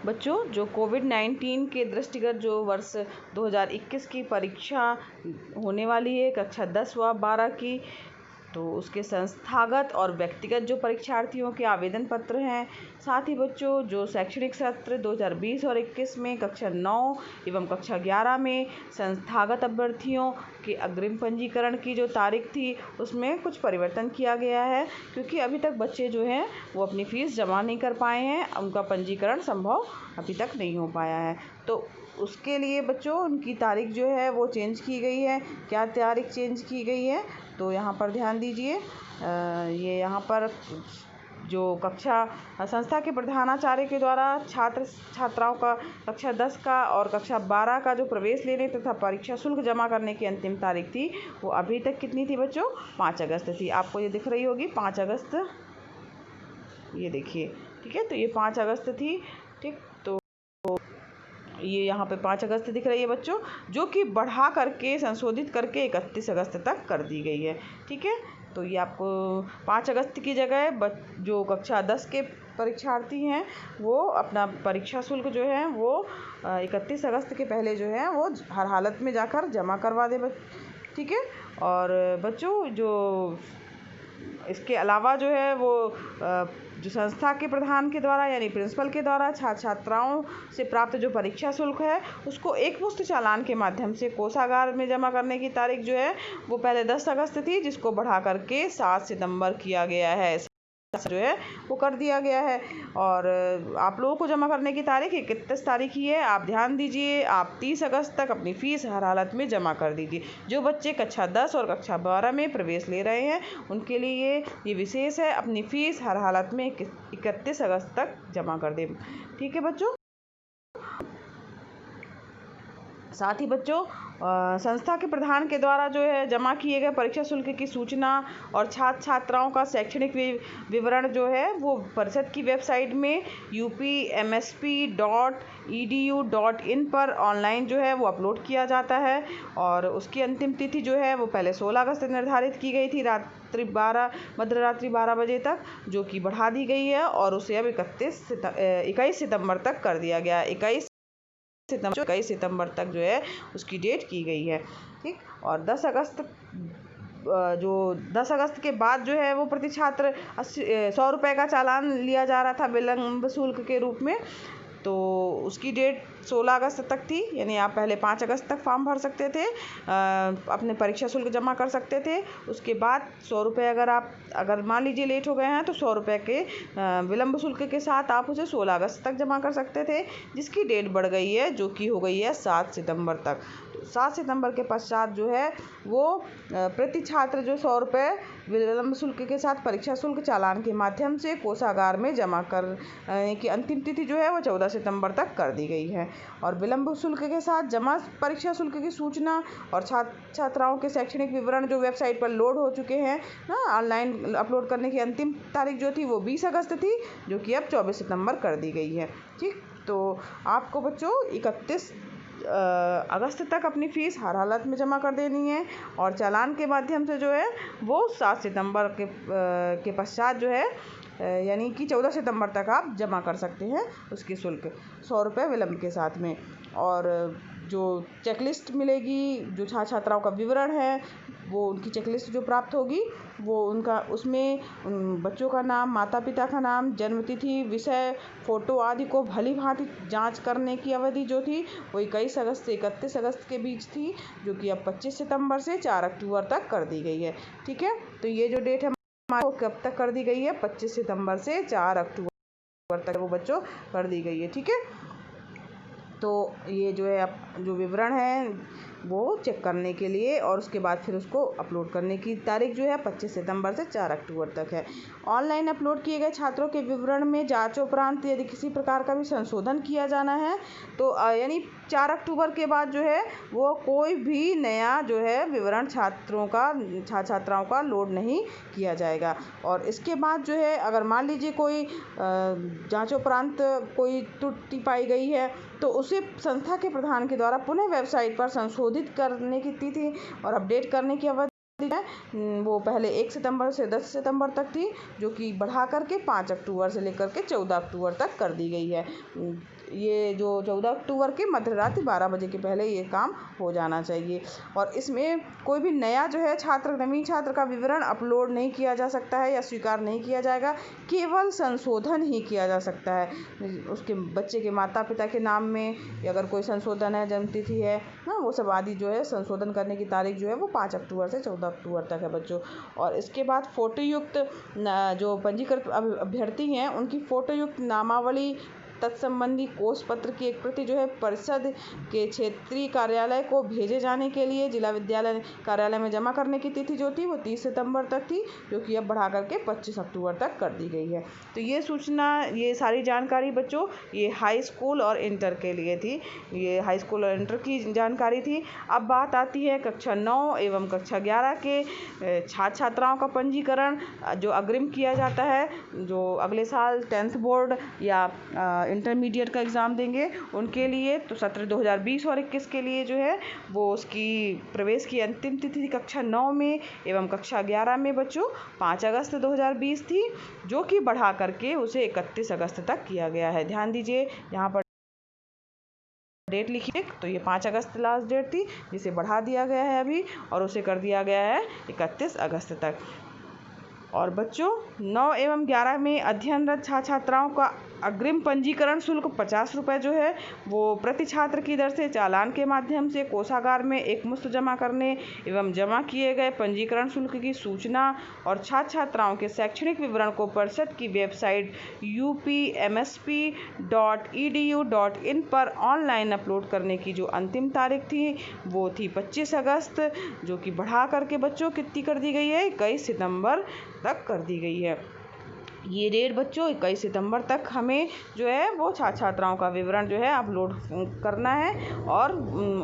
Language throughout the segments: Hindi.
बच्चों, जो कोविड-19 के दृष्टिगत जो वर्ष 2021 की परीक्षा होने वाली है कक्षा 10 व 12 की, तो उसके संस्थागत और व्यक्तिगत जो परीक्षार्थियों के आवेदन पत्र हैं, साथ ही बच्चों जो शैक्षणिक सत्र 2020 और 21 में कक्षा 9 एवं कक्षा 11 में संस्थागत अभ्यर्थियों के अग्रिम पंजीकरण की जो तारीख थी उसमें कुछ परिवर्तन किया गया है, क्योंकि अभी तक बच्चे जो हैं वो अपनी फ़ीस जमा नहीं कर पाए हैं, उनका पंजीकरण संभव अभी तक नहीं हो पाया है। तो उसके लिए बच्चों उनकी तारीख जो है वो चेंज की गई है। क्या तारीख चेंज की गई है, तो यहाँ पर ध्यान दीजिए। ये यहाँ पर जो कक्षा संस्था के प्रधानाचार्य के द्वारा छात्र छात्राओं का कक्षा 10 का और कक्षा 12 का जो प्रवेश लेने तथा परीक्षा शुल्क जमा करने की अंतिम तारीख थी वो अभी तक कितनी थी बच्चों? 5 अगस्त थी। आपको ये दिख रही होगी 5 अगस्त, ये देखिए, ठीक है। तो ये 5 अगस्त थी, ठीक। तो ये यहाँ पे 5 अगस्त दिख रही है बच्चों, जो कि बढ़ा करके संशोधित करके 31 अगस्त तक कर दी गई है, ठीक है। तो ये आपको 5 अगस्त की जगह जो कक्षा 10 के परीक्षार्थी हैं वो अपना परीक्षा शुल्क जो है वो 31 अगस्त के पहले जो है वो हर हालत में जाकर जमा करवा दे, ठीक है। और बच्चों जो इसके अलावा जो है वो जो संस्था के प्रधान के द्वारा यानी प्रिंसिपल के द्वारा छात्राओं से प्राप्त जो परीक्षा शुल्क है उसको एक मुश्त चालान के माध्यम से कोषागार में जमा करने की तारीख जो है वो पहले 10 अगस्त थी, जिसको बढ़ा करके 7 सितंबर किया गया है, जो है वो कर दिया गया है। और आप लोगों को जमा करने की तारीख 31 तारीख ही है। आप ध्यान दीजिए, आप 30 अगस्त तक अपनी फ़ीस हर हालत में जमा कर दीजिए। जो बच्चे कक्षा 10 और कक्षा 12 में प्रवेश ले रहे हैं उनके लिए ये विशेष है, अपनी फ़ीस हर हालत में 31 अगस्त तक जमा कर दें, ठीक है बच्चों। साथ ही बच्चों संस्था के प्रधान के द्वारा जो है जमा किए गए परीक्षा शुल्क की सूचना और छात्र छात्राओं का शैक्षणिक विवरण जो है वो परिषद की वेबसाइट में upmsp.edu.in पर ऑनलाइन जो है वो अपलोड किया जाता है। और उसकी अंतिम तिथि जो है वो पहले 16 अगस्त निर्धारित की गई थी मध्यरात्रि 12 बजे तक, जो कि बढ़ा दी गई है और उसे अब 21 सितंबर तक कर दिया गया। 21 सितंबर तक जो है उसकी डेट की गई है, ठीक। और 10 अगस्त के बाद जो है वो प्रति छात्र 100 रुपये का चालान लिया जा रहा था विलंब शुल्क के रूप में। तो उसकी डेट 16 अगस्त तक थी, यानी आप पहले 5 अगस्त तक फॉर्म भर सकते थे, अपने परीक्षा शुल्क जमा कर सकते थे। उसके बाद 100 रुपये अगर मान लीजिए लेट हो गए हैं तो 100 रुपये के विलंब शुल्क के साथ आप उसे 16 अगस्त तक जमा कर सकते थे, जिसकी डेट बढ़ गई है, जो कि हो गई है 7 सितंबर तक। तो 7 सितंबर के पश्चात जो है वो प्रति छात्र जो 100 रुपये विलंब शुल्क के साथ परीक्षा शुल्क चालान के माध्यम से कोषागार में जमा करने की अंतिम तिथि जो है वो 14 सितंबर तक कर दी गई है। और विलंब शुल्क के साथ जमा परीक्षा शुल्क की सूचना और छात्राओं के शैक्षणिक विवरण जो वेबसाइट पर लोड हो चुके हैं ना, ऑनलाइन अपलोड करने की अंतिम तारीख जो थी वो 20 अगस्त थी, जो कि अब 24 सितंबर कर दी गई है, ठीक। तो आपको बच्चों 31 अगस्त तक अपनी फ़ीस हर हालत में जमा कर देनी है और चालान के माध्यम से जो है वो 7 सितंबर के पश्चात जो है यानी कि 14 सितंबर तक आप जमा कर सकते हैं उसकी शुल्क 100 रुपये विलंब के साथ में। और जो चेकलिस्ट मिलेगी, जो छात्राओं का विवरण है वो उनकी चेकलिस्ट जो प्राप्त होगी वो उनका उसमें बच्चों का नाम, माता पिता का नाम, जन्मतिथि, विषय, फ़ोटो आदि को भली भांति जांच करने की अवधि जो थी वो 21 अगस्त से 31 अगस्त के बीच थी, जो कि अब 25 सितंबर से 4 अक्टूबर तक कर दी गई है, ठीक है। तो ये जो डेट है वो कब तक कर दी गई है? 25 सितंबर से 4 अक्टूबर तक वो बच्चों कर दी गई है, ठीक है। तो ये जो है जो विवरण है वो चेक करने के लिए और उसके बाद फिर उसको अपलोड करने की तारीख जो है 25 सितंबर से 4 अक्टूबर तक है। ऑनलाइन अपलोड किए गए छात्रों के विवरण में जांच उपरांत यदि किसी प्रकार का भी संशोधन किया जाना है तो यानी 4 अक्टूबर के बाद जो है वो कोई भी नया जो है विवरण छात्राओं का लोड नहीं किया जाएगा। और इसके बाद जो है अगर मान लीजिए कोई जांच उपरांत कोई त्रुटि पाई गई है तो उसे संस्था के प्रधान के द्वारा पुनः वेबसाइट पर संशोधित करने की तिथि और अपडेट करने की अवधि है वो पहले 1 सितंबर से 10 सितंबर तक थी, जो कि बढ़ा करके 5 अक्टूबर से लेकर के 14 अक्टूबर तक कर दी गई है। ये जो 14 अक्टूबर के मध्य रात्रि 12 बजे के पहले ये काम हो जाना चाहिए। और इसमें कोई भी नया जो है नवीन छात्र का विवरण अपलोड नहीं किया जा सकता है या स्वीकार नहीं किया जाएगा, केवल संशोधन ही किया जा सकता है। उसके बच्चे के माता पिता के नाम में अगर कोई संशोधन है, जन्मतिथि है ना, वो सब आदि जो है संशोधन करने की तारीख जो है वो 5 अक्टूबर से 14 अक्टूबर तक है बच्चों। और इसके बाद फ़ोटोयुक्त जो पंजीकृत अभ्यर्थी हैं उनकी फ़ोटोयुक्त नामावली तत्संबंधी कोष पत्र की एक प्रति जो है परिषद के क्षेत्रीय कार्यालय को भेजे जाने के लिए जिला विद्यालय कार्यालय में जमा करने की तिथि जो थी वो 30 सितंबर तक थी, जो कि अब बढ़ा करके 25 अक्टूबर तक कर दी गई है। तो ये सूचना, ये सारी जानकारी बच्चों ये हाई स्कूल और इंटर के लिए थी, ये हाई स्कूल और इंटर की जानकारी थी। अब बात आती है कक्षा 9 एवं कक्षा 11 के छात्र छात्राओं का पंजीकरण जो अग्रिम किया जाता है, जो अगले साल 10th बोर्ड या इंटरमीडिएट का एग्ज़ाम देंगे उनके लिए। तो सत्र 2020 और 21 के लिए जो है वो उसकी प्रवेश की अंतिम तिथि कक्षा 9 में एवं कक्षा 11 में बच्चों 5 अगस्त 2020 थी, जो कि बढ़ा करके उसे 31 अगस्त तक किया गया है। ध्यान दीजिए, यहाँ पर डेट लिखिए, तो ये 5 अगस्त लास्ट डेट थी जिसे बढ़ा दिया गया है अभी, और उसे कर दिया गया है 31 अगस्त तक। और बच्चों 9 एवं 11 में अध्ययनरत छात्र छात्राओं का अग्रिम पंजीकरण शुल्क 50 रुपये जो है वो प्रति छात्र की दर से चालान के माध्यम से कोषागार में एकमुश्त जमा करने एवं जमा किए गए पंजीकरण शुल्क की सूचना और छात्र छात्राओं के शैक्षणिक विवरण को परिषद की वेबसाइट upmsp.edu.in पर ऑनलाइन अपलोड करने की जो अंतिम तारीख थी वो थी 25 अगस्त, जो कि बढ़ा करके बच्चों कितनी कर दी गई है, 21 सितंबर तक कर दी गई है। ये डेट बच्चों 21 सितंबर तक हमें जो है वो छात्र छात्राओं का विवरण जो है अपलोड करना है और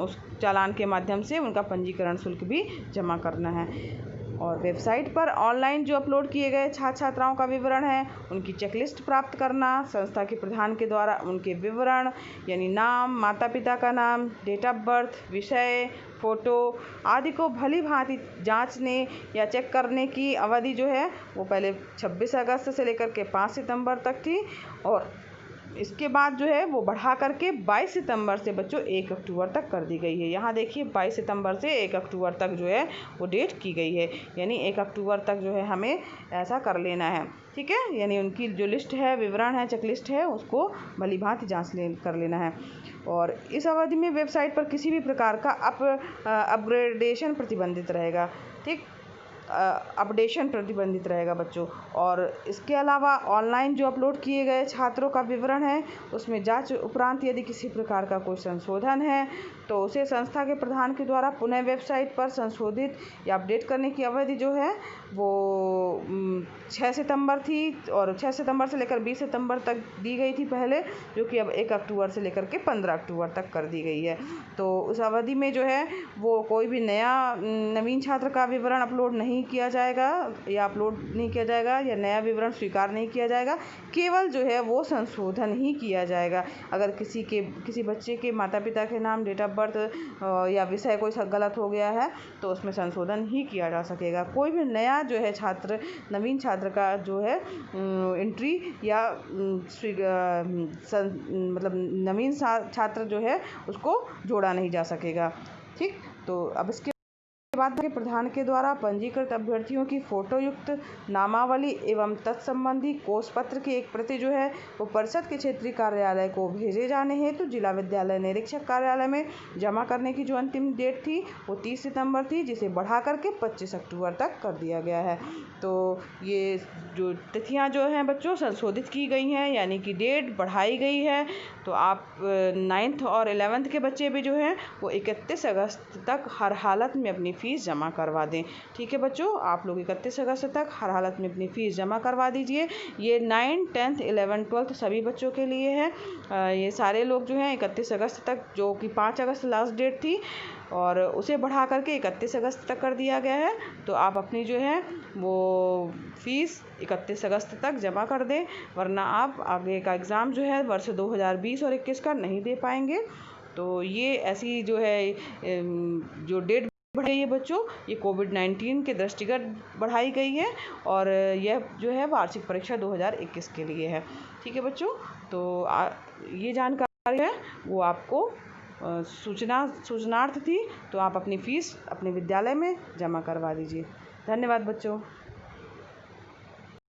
उस चालान के माध्यम से उनका पंजीकरण शुल्क भी जमा करना है। और वेबसाइट पर ऑनलाइन जो अपलोड किए गए छात्र छात्राओं का विवरण है उनकी चेकलिस्ट प्राप्त करना, संस्था के प्रधान के द्वारा उनके विवरण यानी नाम, माता पिता का नाम, डेट ऑफ बर्थ, विषय, फ़ोटो आदि को भली भांति जांचने या चेक करने की अवधि जो है वो पहले 26 अगस्त से लेकर के 5 सितंबर तक थी, और इसके बाद जो है वो बढ़ा करके 22 सितंबर से बच्चों 1 अक्टूबर तक कर दी गई है। यहाँ देखिए 22 सितंबर से 1 अक्टूबर तक जो है वो डेट की गई है, यानी 1 अक्टूबर तक जो है हमें ऐसा कर लेना है, ठीक है। यानी उनकी जो लिस्ट है, विवरण है, चेकलिस्ट है, उसको भली भांति कर लेना है। और इस अवधि में वेबसाइट पर किसी भी प्रकार का अपग्रेडेशन प्रतिबंधित रहेगा, ठीक, अपडेशन प्रतिबंधित रहेगा बच्चों। और इसके अलावा ऑनलाइन जो अपलोड किए गए छात्रों का विवरण है उसमें जांच उपरांत यदि किसी प्रकार का कोई संशोधन है तो उसे संस्था के प्रधान के द्वारा पुनः वेबसाइट पर संशोधित या अपडेट करने की अवधि जो है वो 6 सितंबर थी, और 6 सितंबर से लेकर 20 सितंबर तक दी गई थी पहले, जो कि अब 1 अक्टूबर से लेकर के 15 अक्टूबर तक कर दी गई है। तो उस अवधि में जो है वो कोई भी नया नवीन छात्र का विवरण अपलोड नहीं किया जाएगा या नया विवरण स्वीकार नहीं किया जाएगा, केवल जो है वो संशोधन ही किया जाएगा। अगर किसी बच्चे के माता पिता के नाम, डेट ऑफ बर्थ या विषय कोई गलत हो गया है तो उसमें संशोधन ही किया जा सकेगा। कोई भी नया जो है नवीन छात्र का जो है एंट्री या मतलब नवीन छात्र जो है उसको जोड़ा नहीं जा सकेगा, ठीक। तो अब इसके बाद के प्रधान के द्वारा पंजीकृत अभ्यर्थियों की फोटोयुक्त नामावली एवं तत्संबंधी कोष पत्र की एक प्रति जो है वो परिषद के क्षेत्रीय कार्यालय को भेजे जाने हेतु जिला विद्यालय निरीक्षक कार्यालय में जमा करने की जो अंतिम डेट थी वो 30 सितंबर थी, जिसे बढ़ा करके 25 अक्टूबर तक कर दिया गया है। तो ये जो तिथियां जो हैं बच्चों संशोधित की गई हैं, यानी कि डेट बढ़ाई गई है। तो आप 9th और 11th के बच्चे भी जो हैं वो 31 अगस्त तक हर हालत में अपनी फ़ीस जमा करवा दें, ठीक है बच्चों। आप लोग 31 अगस्त तक हर हालत में अपनी फ़ीस जमा करवा दीजिए। ये 9, 10th, 11, 12th सभी बच्चों के लिए है। ये सारे लोग जो हैं 31 अगस्त तक, जो कि 5 अगस्त लास्ट डेट थी और उसे बढ़ा करके 31 अगस्त तक कर दिया गया है। तो आप अपनी जो है वो फ़ीस 31 अगस्त तक जमा कर दें, वरना आप आगे का एग्ज़ाम जो है वर्ष 2020 और 21 का नहीं दे पाएंगे। तो ये ऐसी जो है जो डेट बढ़ाई गई है बच्चों, ये कोविड-19 के दृष्टिगत बढ़ाई गई है, और यह जो है वार्षिक परीक्षा 2021 के लिए है, ठीक है बच्चों। तो ये जानकारी है वो आपको सूचनार्थ थी, तो आप अपनी फ़ीस अपने विद्यालय में जमा करवा दीजिए। धन्यवाद बच्चों।